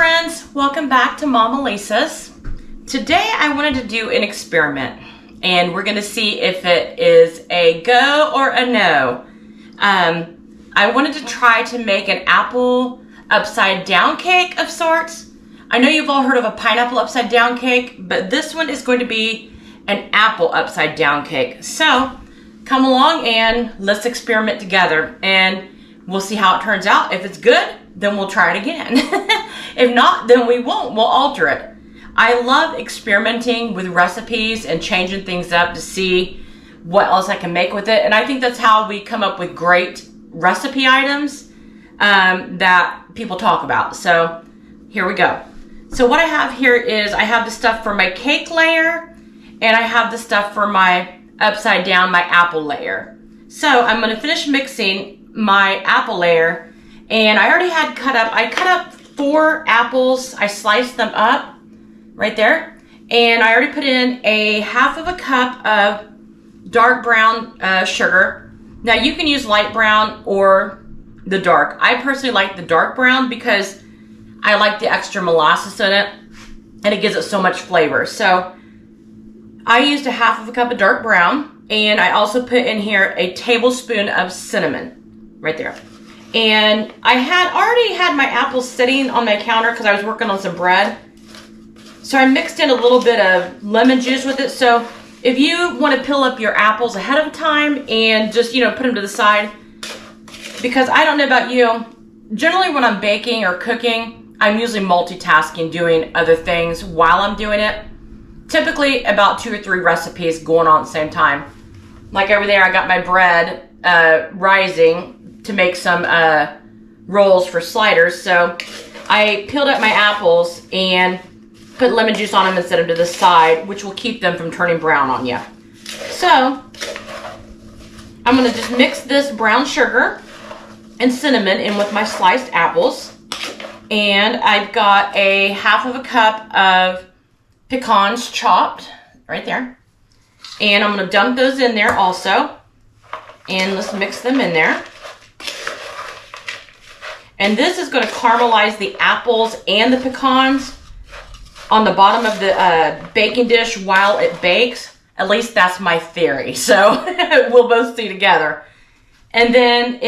friends, welcome back to Mama Lisa's. Today I wanted to do an experiment and we're going to see if it is a go or a no. I wanted to try to make an apple upside down cake of sorts. I know you've all heard of a pineapple upside down cake, but this one is going to be an apple upside down cake. So come along and let's experiment together and we'll see how it turns out. If it's good, then we'll try it again. If not, then we won't. We'll alter it. I love experimenting with recipes and changing things up to see what else I can make with it. And I think that's how we come up with great recipe items that people talk about. So here we go. So what I have here is I have the stuff for my cake layer and I have the stuff for my upside down, my apple layer. So I'm going to finish mixing my apple layer. And I already had I cut up 4 apples. I sliced them up right there. And I already put in a half of a cup of dark brown sugar. Now you can use light brown or the dark. I personally like the dark brown because I like the extra molasses in it and it gives it so much flavor. So I used a half of a cup of dark brown and I also put in here a tablespoon of cinnamon right there. And I had already had my apples sitting on my counter because I was working on some bread. So I mixed in a little bit of lemon juice with it. So if you want to peel up your apples ahead of time and just, put them to the side. Because I don't know about you, generally when I'm baking or cooking, I'm usually multitasking, doing other things while I'm doing it. Typically about 2 or 3 recipes going on at the same time. Like over there, I got my bread rising to make some rolls for sliders. So I peeled up my apples and put lemon juice on them and set them to the side, which will keep them from turning brown on you. So I'm going to just mix this brown sugar and cinnamon in with my sliced apples. And I've got a half of a cup of pecans chopped right there. And I'm going to dump those in there also. And let's mix them in there. And this is going to caramelize the apples and the pecans on the bottom of the baking dish while it bakes. At least that's my theory. So we'll both see together. And then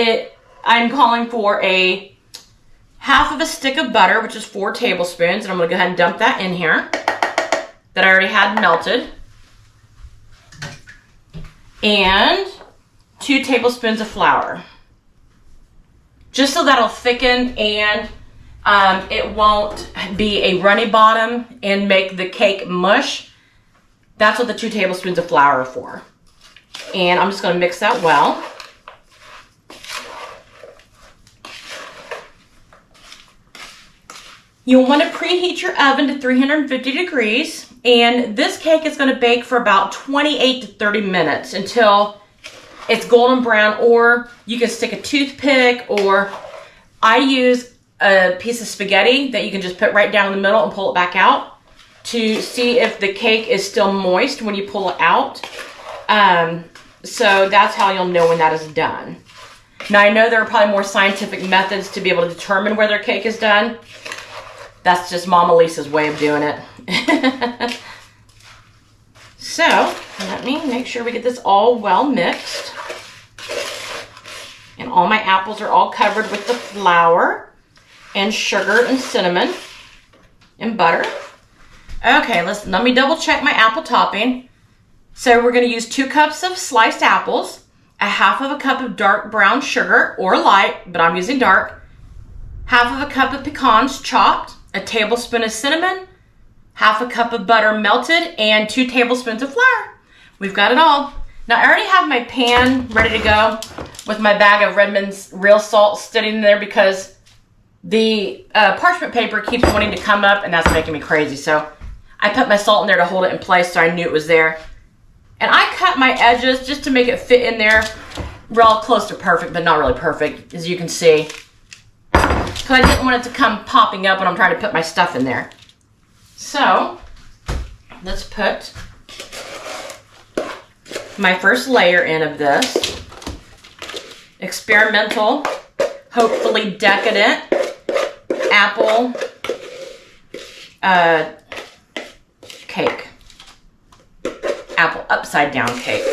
I'm calling for a half of a stick of butter, which is 4 tablespoons. And I'm going to go ahead and dump that in here that I already had melted. And 2 tablespoons of flour. Just so that'll thicken and it won't be a runny bottom and make the cake mush. That's what the 2 tablespoons of flour are for. And I'm just going to mix that well. You'll want to preheat your oven to 350 degrees. And this cake is going to bake for about 28 to 30 minutes until it's golden brown, or you can stick a toothpick, or I use a piece of spaghetti that you can just put right down in the middle and pull it back out to see if the cake is still moist when you pull it out. So that's how you'll know when that is done. Now I know there are probably more scientific methods to be able to determine whether a cake is done. That's just Mama Lisa's way of doing it. So, let me make sure we get this all well mixed. And all my apples are all covered with the flour and sugar and cinnamon and butter. Okay, let me double check my apple topping. So we're going to use 2 cups of sliced apples, a half of a cup of dark brown sugar, or light, but I'm using dark, half of a cup of pecans chopped, a tablespoon of cinnamon, half a cup of butter melted, and 2 tablespoons of flour. We've got it all. Now I already have my pan ready to go with my bag of Redmond's real salt sitting there because the parchment paper keeps wanting to come up and that's making me crazy. So I put my salt in there to hold it in place so I knew it was there. And I cut my edges just to make it fit in there real close to perfect, but not really perfect, as you can see. Because I didn't want it to come popping up when I'm trying to put my stuff in there. So, let's put my first layer in of this. Experimental, hopefully decadent, apple cake. Apple upside down cake.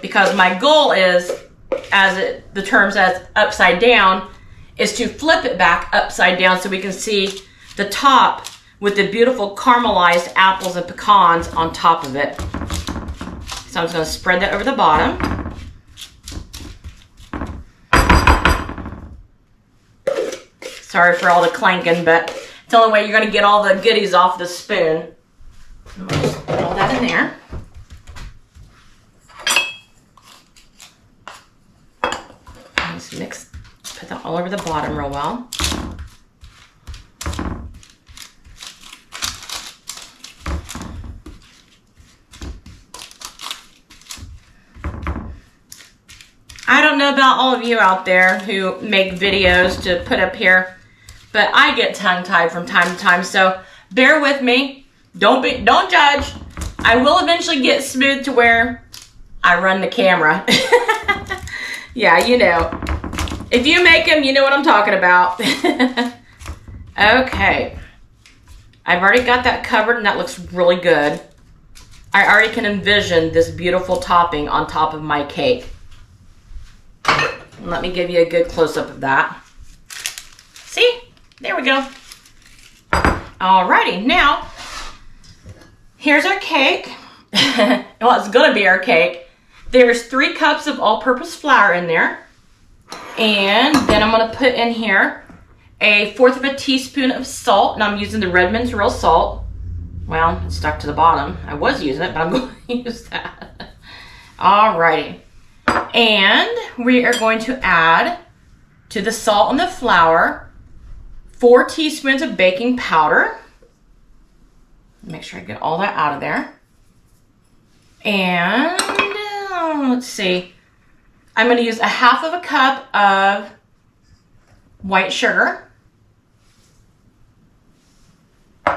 Because my goal is, the term says upside down, is to flip it back upside down so we can see the top with the beautiful caramelized apples and pecans on top of it. So I'm just going to spread that over the bottom. Sorry for all the clanking, but it's the only way you're going to get all the goodies off the spoon. I'm going to just put all that in there. Just mix, put that all over the bottom real well. I don't know about all of you out there who make videos to put up here, but I get tongue-tied from time to time, so bear with me. Don't judge. I will eventually get smooth to where I run the camera. Yeah, you know. If you make them, you know what I'm talking about. Okay. I've already got that covered, and that looks really good. I already can envision this beautiful topping on top of my cake. Let me give you a good close-up of that. See? There we go. Alrighty, now, here's our cake. Well, it's gonna be our cake. There's 3 cups of all-purpose flour in there. And then I'm gonna put in here 1/4 teaspoon of salt, and I'm using the Redmond's real salt. Well, it's stuck to the bottom. I was using it, but I'm going to use that. Alrighty. And we are going to add to the salt and the flour 4 teaspoons of baking powder. Make sure I get all that out of there. And let's see. I'm going to use 1/2 cup of white sugar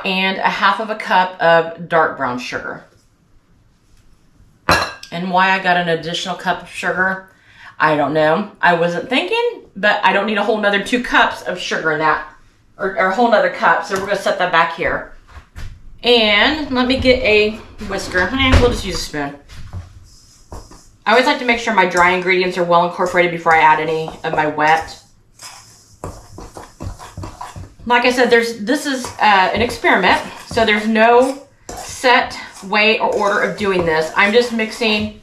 and 1/2 cup of dark brown sugar. And why I got an additional cup of sugar, I don't know. I wasn't thinking, but I don't need a whole nother 2 cups of sugar in that, or a whole nother cup. So we're going to set that back here. And let me get a whisker. We'll just use a spoon. I always like to make sure my dry ingredients are well incorporated before I add any of my wet. Like I said, this is an experiment, so there's no set way or order of doing this. I'm just mixing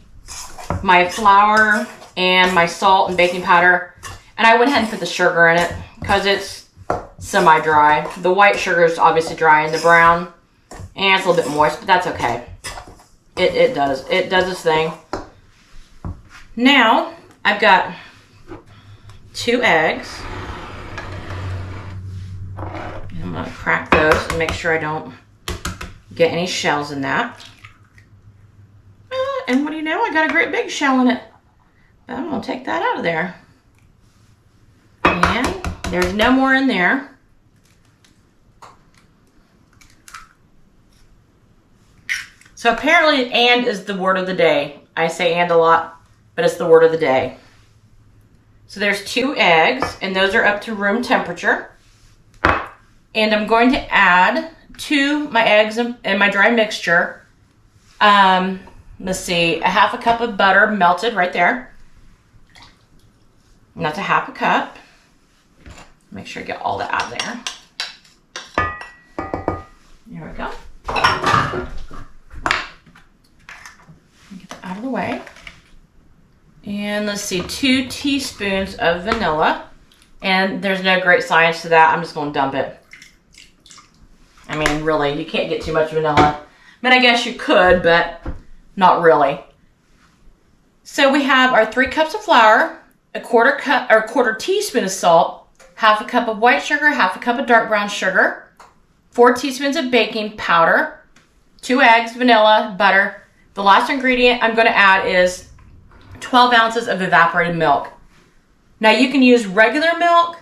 my flour and my salt and baking powder, and I went ahead and put the sugar in it because it's semi-dry. The white sugar is obviously dry, and the brown, and it's a little bit moist, but that's okay. It does its thing. Now I've got 2 eggs. I'm going to crack those and make sure I don't get any shells in that. And what do you know? I got a great big shell in it. But I'm going to take that out of there. And there's no more in there. So apparently and is the word of the day. I say and a lot, but it's the word of the day. So there's 2 eggs, and those are up to room temperature. And I'm going to add to my eggs and my dry mixture, let's see, 1/2 cup of butter melted right there. And that's 1/2 cup. Make sure I get all that out of there. There we go. Get that out of the way. And let's see, 2 teaspoons of vanilla. And there's no great science to that. I'm just going to dump it. I mean, really, you can't get too much vanilla. I mean, I guess you could, but not really. So we have our 3 cups of flour, a 1/4 teaspoon of salt, 1/2 cup of white sugar, 1/2 cup of dark brown sugar, 4 teaspoons of baking powder, 2 eggs, vanilla, butter. The last ingredient I'm going to add is 12 ounces of evaporated milk. Now you can use regular milk.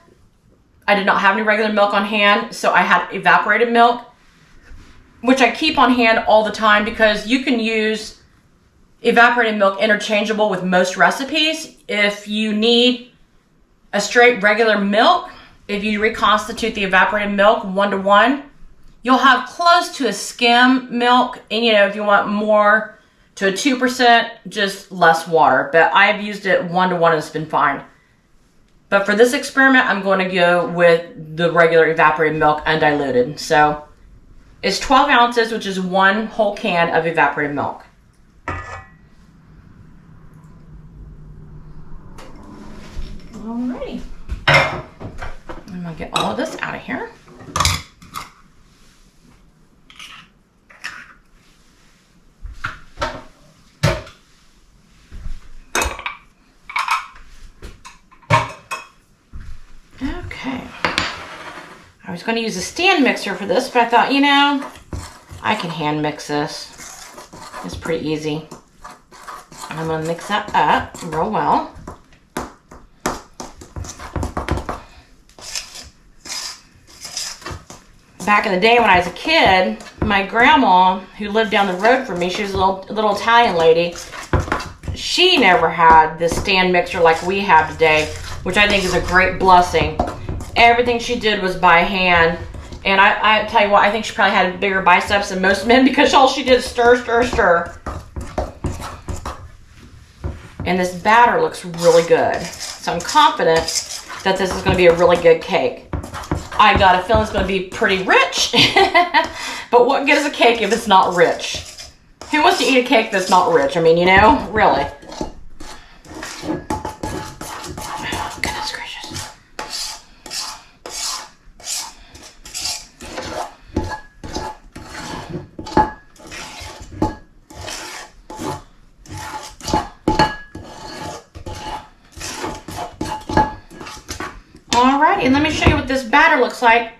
I did not have any regular milk on hand, so I had evaporated milk, which I keep on hand all the time because you can use evaporated milk interchangeable with most recipes. If you need a straight regular milk, if you reconstitute the evaporated milk 1-to-1, you'll have close to a skim milk. And you know, if you want more to a 2%, just less water. But I've used it 1 to 1 and it's been fine. But for this experiment, I'm going to go with the regular evaporated milk undiluted. So it's 12 ounces, which is 1 whole can of evaporated milk. Alrighty. I'm going to get all of this out of here. Okay. I was going to use a stand mixer for this, but I thought, you know, I can hand mix this. It's pretty easy. And I'm going to mix that up real well. Back in the day when I was a kid, my grandma, who lived down the road from me, she was a little Italian lady. She never had this stand mixer like we have today, which I think is a great blessing. Everything she did was by hand. And I tell you what, I think she probably had bigger biceps than most men because all she did is stir, stir, stir. And this batter looks really good. So I'm confident that this is going to be a really good cake. I got a feeling it's going to be pretty rich. But what good is a cake if it's not rich? Who wants to eat a cake that's not rich? I mean, you know, really. Oh, goodness gracious. Alrighty, and let me show you what this batter looks like.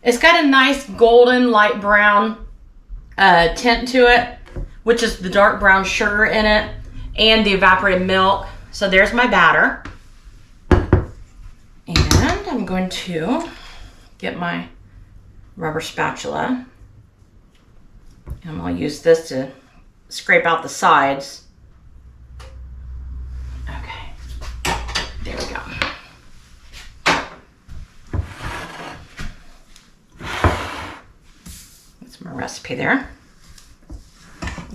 It's got a nice golden light brown tint to it, which is the dark brown sugar in it and the evaporated milk. So there's my batter. And I'm going to get my rubber spatula. And I'm going to use this to scrape out the sides. Okay, there we go. My recipe there.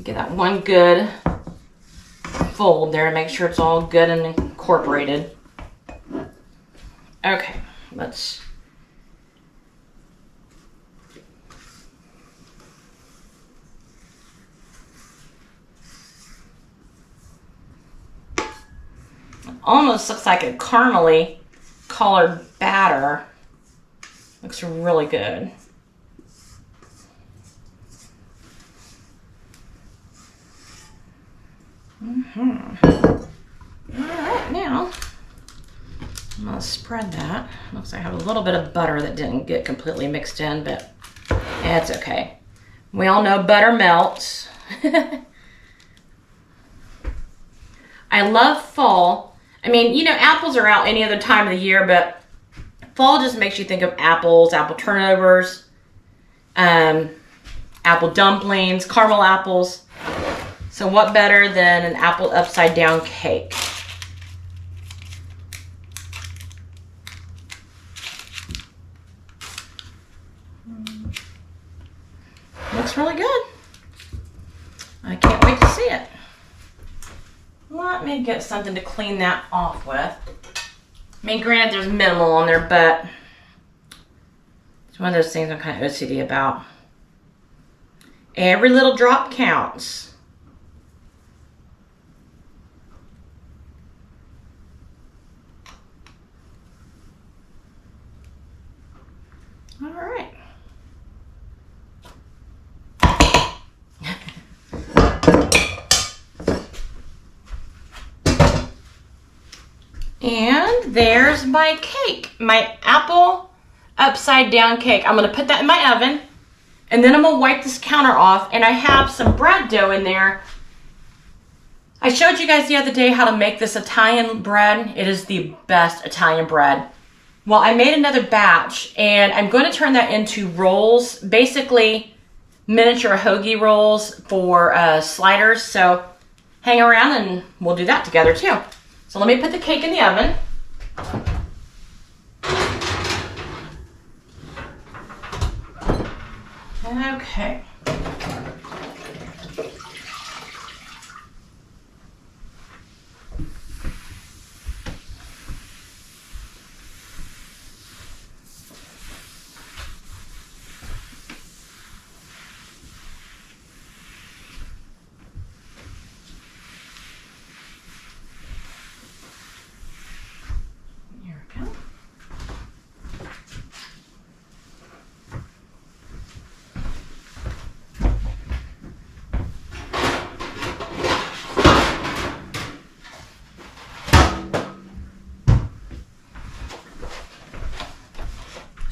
Get that one good fold there to make sure it's all good and incorporated. Okay, let's it almost looks like a caramely colored batter. Looks really good. All right, now I'm gonna spread that. Looks like I have a little bit of butter that didn't get completely mixed in, but it's okay. We all know butter melts. I love fall. I mean, you know, apples are out any other time of the year, but fall just makes you think of apples, apple turnovers, apple dumplings, caramel apples. So what better than an apple upside down cake? Looks really good. I can't wait to see it. Let me get something to clean that off with. I mean, granted, there's minimal on there, but it's one of those things I'm kind of OCD about. Every little drop counts. All right. And there's my cake, my apple upside down cake. I'm going to put that in my oven, and then I'm going to wipe this counter off, and I have some bread dough in there. I showed you guys the other day how to make this Italian bread. It is the best Italian bread. Well, I made another batch, and I'm going to turn that into rolls, basically miniature hoagie rolls for sliders. So hang around and we'll do that together too. So let me put the cake in the oven. Okay.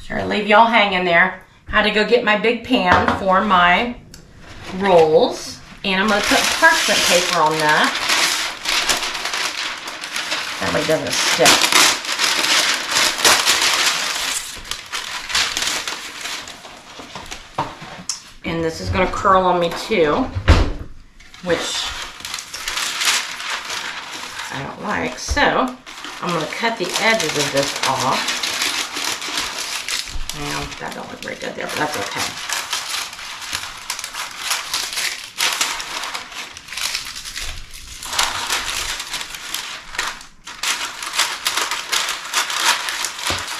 Sure, leave y'all hanging there. Had to go get my big pan for my rolls, and I'm going to put parchment paper on that. That way it doesn't stick. And this is going to curl on me too, which I don't like. So I'm going to cut the edges of this off. Well, that don't look very good there, but that's okay.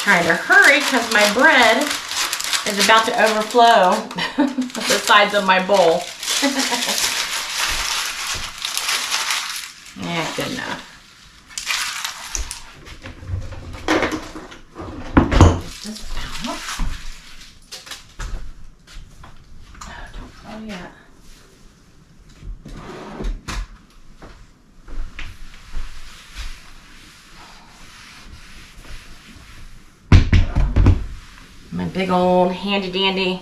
Trying to hurry because my bread is about to overflow the sides of my bowl. Yeah, good enough. My big old handy dandy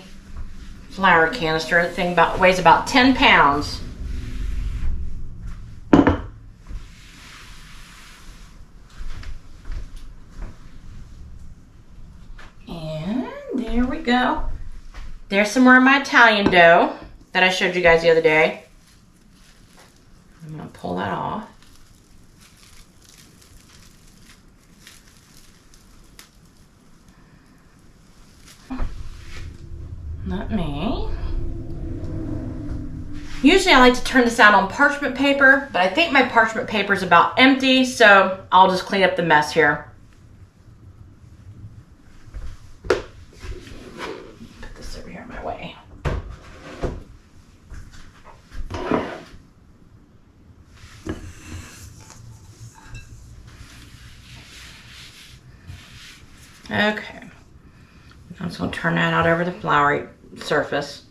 flour canister. The thing weighs about 10 pounds. And there we go. There's some more of my Italian dough that I showed you guys the other day. I'm going to pull that off. Not me. Usually I like to turn this out on parchment paper, but I think my parchment paper is about empty, so I'll just clean up the mess here. Put this over here in my way. Okay. I'm just going to turn that out over the floury surface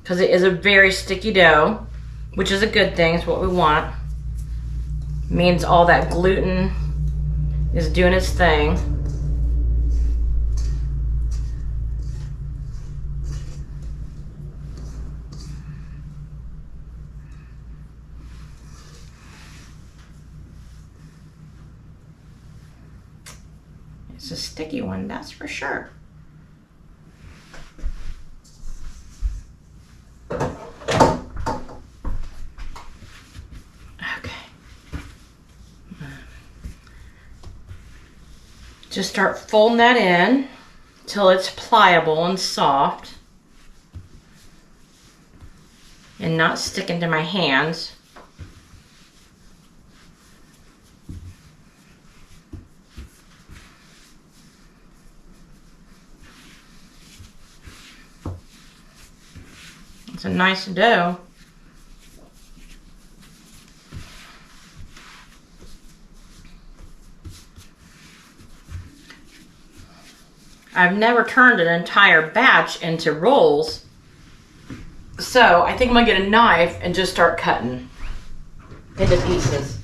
because it is a very sticky dough, which is a good thing. It's what we want. It means all that gluten is doing its thing. It's a sticky one, that's for sure. Just start folding that in till it's pliable and soft and not sticking to my hands. It's a nice dough. I've never turned an entire batch into rolls, so I think I'm gonna get a knife and just start cutting into pieces.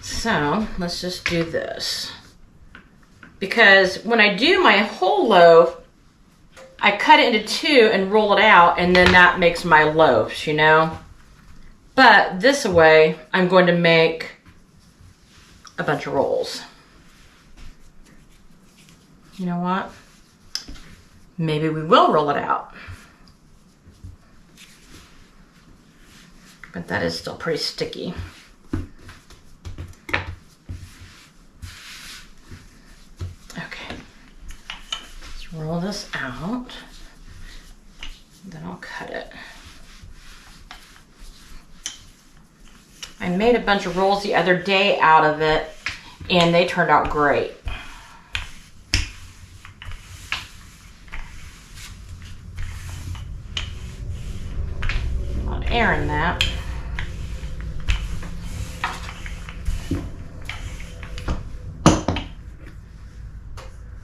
So let's just do this, because when I do my whole loaf, I cut it into two and roll it out, and then that makes my loaves, you know. But this way, I'm going to make a bunch of rolls. You know what? Maybe we will roll it out. But that is still pretty sticky. Okay. Let's roll this out. Then I'll cut it. I made a bunch of rolls the other day out of it, and they turned out great. A lot of air in that.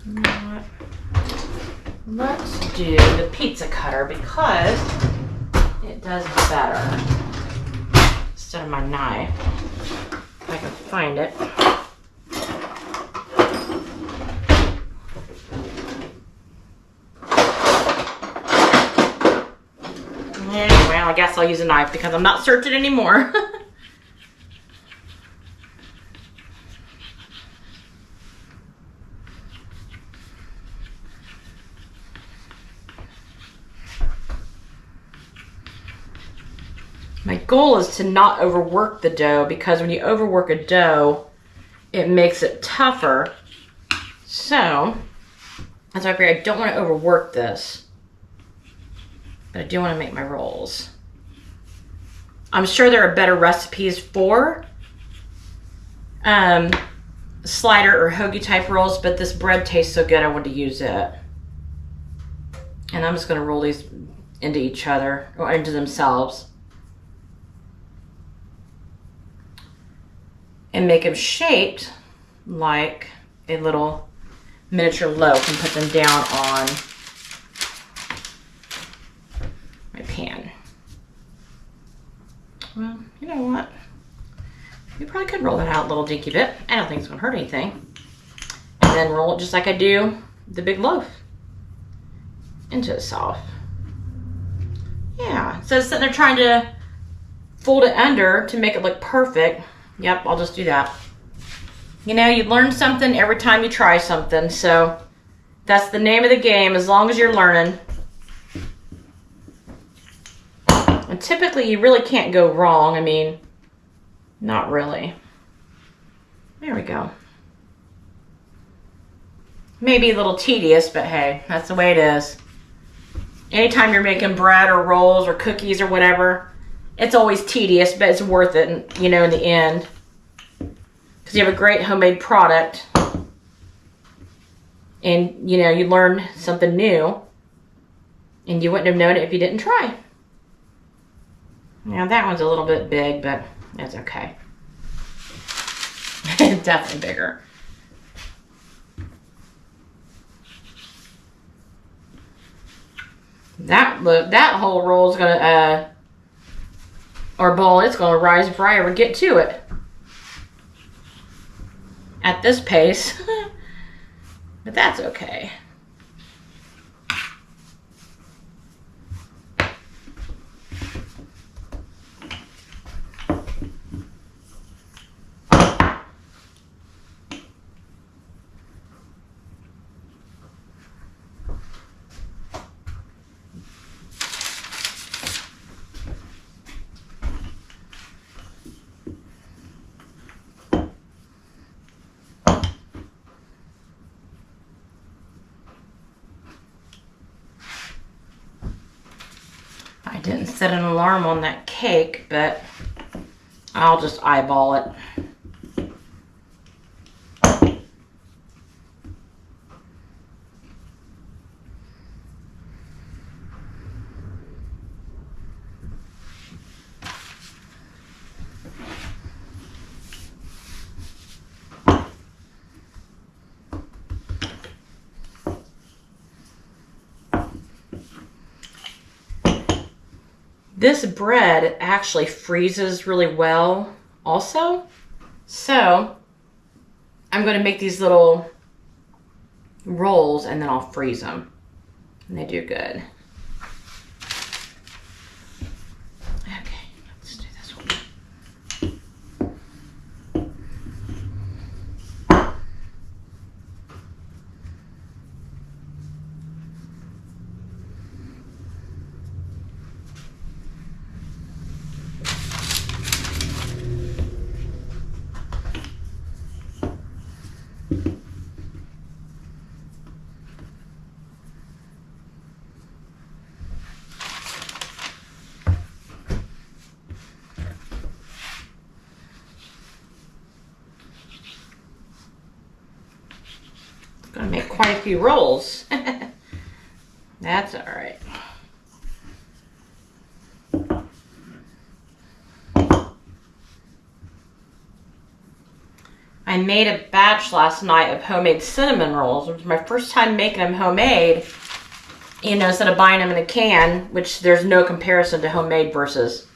You know what? Let's do the pizza cutter because it does better instead of my knife. If I can find it. Anyway, I guess I'll use a knife because I'm not searching anymore. My goal is to not overwork the dough because when you overwork a dough, it makes it tougher. So, that's why I figured I don't want to overwork this. But I do want to make my rolls. I'm sure there are better recipes for slider or hoagie type rolls, but this bread tastes so good I want to use it. And I'm just going to roll these into each other or into themselves. And make them shaped like a little miniature loaf and put them down on my pan. Well, you know what? You probably could roll that out a little dinky bit. I don't think it's gonna hurt anything. And then roll it just like I do the big loaf into itself. Yeah, so sitting there trying to fold it under to make it look perfect. Yep, I'll just do that. You know, you learn something every time you try something, so that's the name of the game as long as you're learning. And typically you really can't go wrong. I mean, not really. There we go. Maybe a little tedious, but hey, that's the way it is. Anytime you're making bread or rolls or cookies or whatever, it's always tedious, but it's worth it, you know, in the end. Because you have a great homemade product. And, you know, you learn something new. And you wouldn't have known it if you didn't try. Now, that one's a little bit big, but that's okay. Definitely bigger. That whole roll is going to... or ball, it's going to rise before I ever get to it. At this pace. But that's okay. I didn't set an alarm on that cake, but I'll just eyeball it. This bread actually freezes really well also. So I'm going to make these little rolls and then I'll freeze them. And they do good. Okay, let's do this one. Gonna make quite a few rolls. That's all right. I made a batch last night of homemade cinnamon rolls. It was my first time making them homemade. You know, instead of buying them in a can, which there's no comparison to homemade versus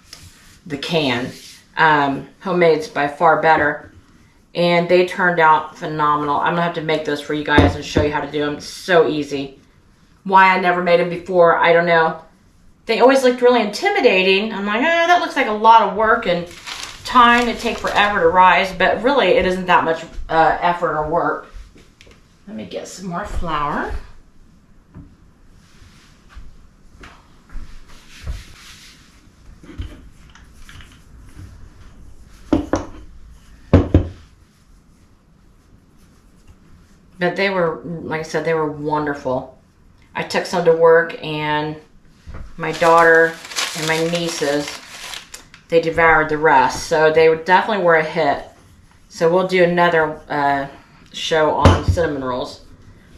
the can. Homemade's by far better. And they turned out phenomenal. I'm gonna have to make those for you guys and show you how to do them. It's so easy. Why I never made them before, I don't know. They always looked really intimidating. I'm like, that looks like a lot of work and time to take forever to rise, but really it isn't that much effort or work. Let me get some more flour. But they were, like I said, they were wonderful. I took some to work and my daughter and my nieces, they devoured the rest. So they definitely were a hit. So we'll do another show on cinnamon rolls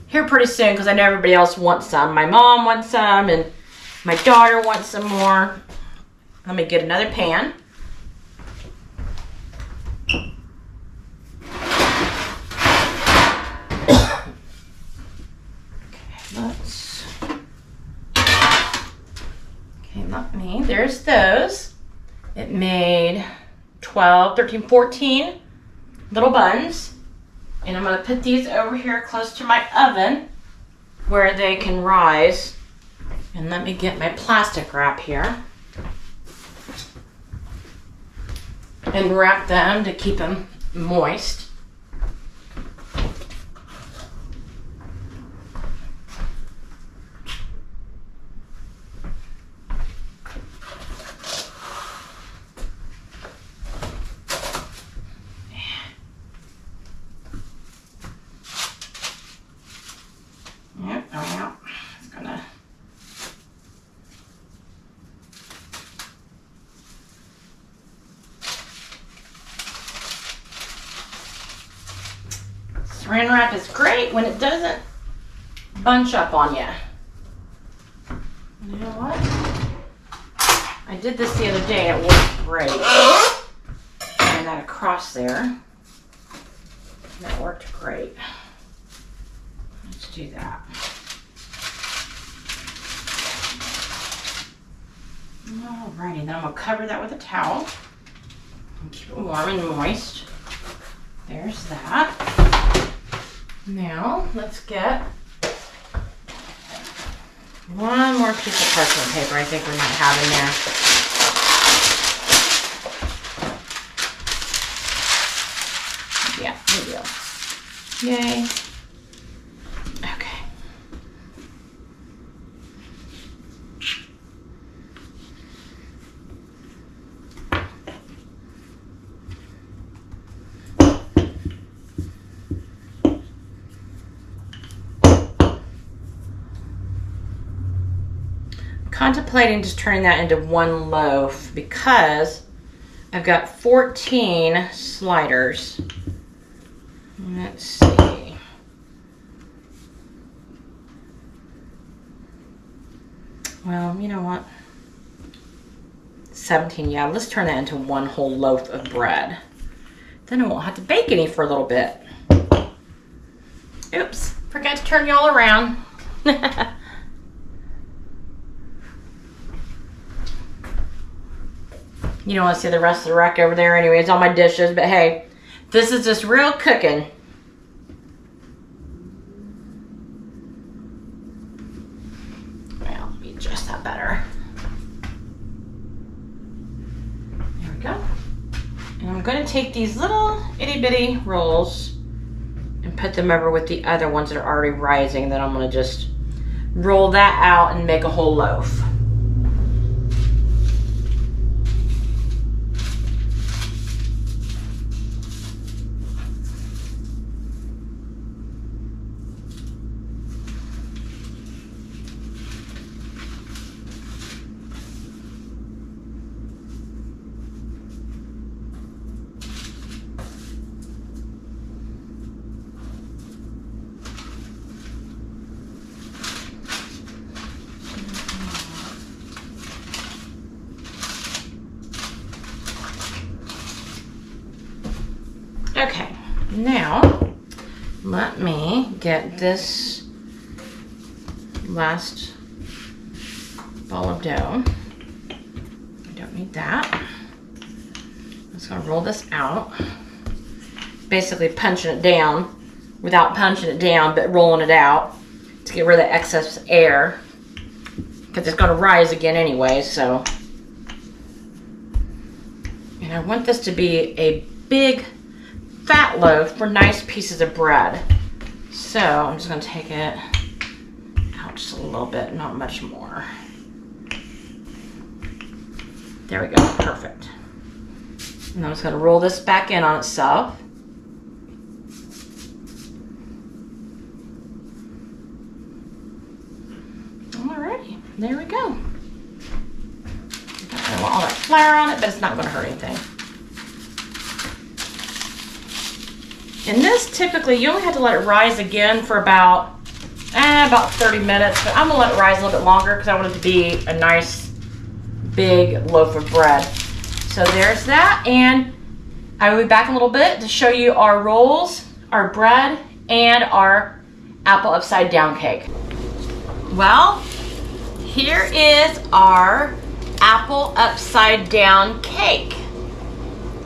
here pretty soon because I know everybody else wants some. My mom wants some and my daughter wants some more. Let me get another pan. There's those. It made 12, 13, 14 little buns. And I'm going to put these over here close to my oven where they can rise. And let me get my plastic wrap here. And wrap them to keep them moist. Saran wrap is great when it doesn't bunch up on you. You know what? I did this the other day and it worked great. And that across there. That worked great. Let's do that. Alrighty, then I'm going to cover that with a towel and keep it warm and moist. There's that. Now, let's get one more piece of parchment paper I think we might have in there. Yeah, we do. Yay. Okay. Contemplating just turning that into one loaf because I've got 14 sliders. Let's see. Well, you know what? 17, yeah, let's turn that into one whole loaf of bread. Then I won't have to bake any for a little bit. Oops, forgot to turn y'all around. You don't want to see the rest of the wreck over there anyway. It's all my dishes, but hey, this is just real cooking. Well, let me adjust that better. There we go. And I'm going to take these little itty bitty rolls and put them over with the other ones that are already rising. Then I'm going to just roll that out and make a whole loaf. Now, let me get this last ball of dough. I don't need that. I'm just gonna roll this out. Basically punching it down without punching it down, but rolling it out to get rid of the excess air, because it's gonna rise again anyway, so. And I want this to be a big fat loaf for nice pieces of bread. So I'm just gonna take it out just a little bit, not much more. There we go, perfect. And I'm just gonna roll this back in on itself. Alrighty, there we go. I want all that flour on it, but it's not gonna hurt anything. And this, typically, you only have to let it rise again for about 30 minutes, but I'm gonna let it rise a little bit longer because I want it to be a nice big loaf of bread. So there's that, and I will be back in a little bit to show you our rolls, our bread, and our apple upside down cake. Well, here is our apple upside down cake.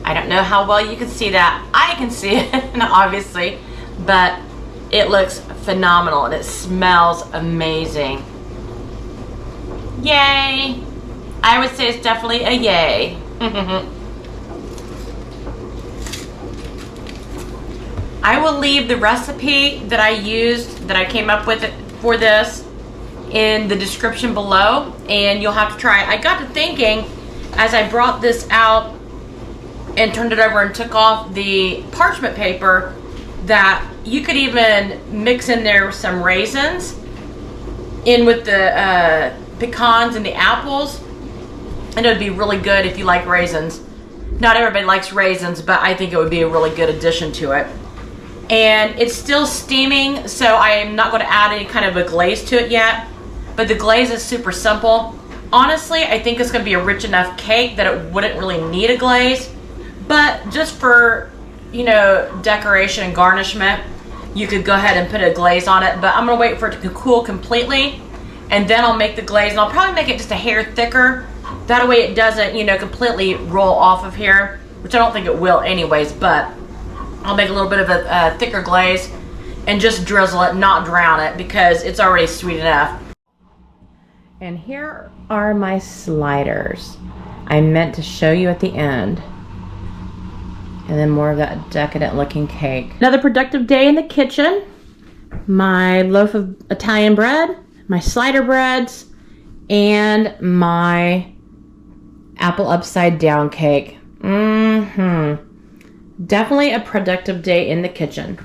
I don't know how well you can see that. I can see it, obviously, but it looks phenomenal and it smells amazing. Yay! I would say it's definitely a yay. I will leave the recipe that I used, that I came up with for this, in the description below, and you'll have to try it. I got to thinking, as I brought this out and turned it over and took off the parchment paper, that you could even mix in there some raisins in with the pecans and the apples, and it would be really good if you like raisins. Not everybody likes raisins, but I think it would be a really good addition to it. And it's still steaming, so I am not going to add any kind of a glaze to it yet, but the glaze is super simple. Honestly, I think it's going to be a rich enough cake that it wouldn't really need a glaze. But just for, you know, decoration and garnishment, you could go ahead and put a glaze on it. But I'm going to wait for it to cool completely, and then I'll make the glaze. And I'll probably make it just a hair thicker. That way it doesn't, you know, completely roll off of here, which I don't think it will anyways. But I'll make a little bit of a thicker glaze and just drizzle it, not drown it, because it's already sweet enough. And here are my sliders. I meant to show you at the end. And then more of that decadent looking cake. Another productive day in the kitchen. My loaf of Italian bread, my slider breads, and my apple upside down cake. Definitely a productive day in the kitchen.